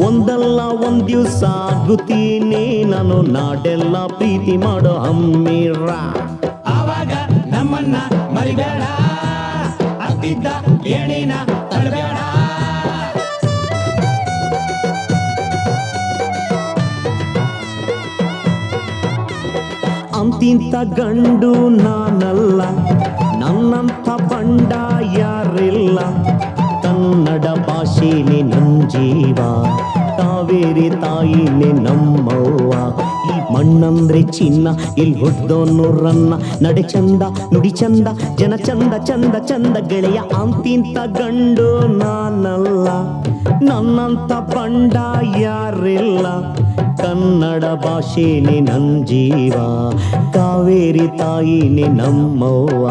ಒಂದಲ್ಲ ಒಂದ್ ದಿವ್ಸ ಆಗುತ್ತೀನಿ ನಾನು ನಾಡೆಲ್ಲ ಪ್ರೀತಿ ಮಾಡೋ ಹಮ್ಮಿರ. ಆವಾಗ ನಮ್ಮನ್ನ ಮರಿಬೇಡ, ಅತ್ತಿದ್ದ ಏಣಿನ ತಳಬೇಡ. ಅಂತಿಂತ ಗಂಡು ನಾನಲ್ಲ, ನನ್ನಂಥ ಬಂಡ ಯಾರಿಲ್ಲ. ಕನ್ನಡ ಭಾಷೆನೇ ನನ್ ಜೀವ, ಕಾವೇರಿ ತಾಯಿನೇ ನಮ್ಮವ್ವ. ಈ ಮಣ್ಣಂದ್ರೆ ಚಿನ್ನ, ಇಲ್ಲಿ ಹುಡ್ದೋನು ರನ್ನ. ನಡೆ ಚಂದ ನುಡಿ ಚಂದ, ಜನ ಚಂದ ಚಂದ ಚಂದ ಗೆಳೆಯ. ಅಂತಿಂತ ಗಂಡು ನಾನಲ್ಲ, ನನ್ನಂಥ ಬಂಡ ಯಾರಿಲ್ಲ. ಕನ್ನಡ ಭಾಷೆನೇ ನನ್ ಜೀವ, ಕಾವೇರಿ ತಾಯಿನೇ ನಮ್ಮವ್ವ.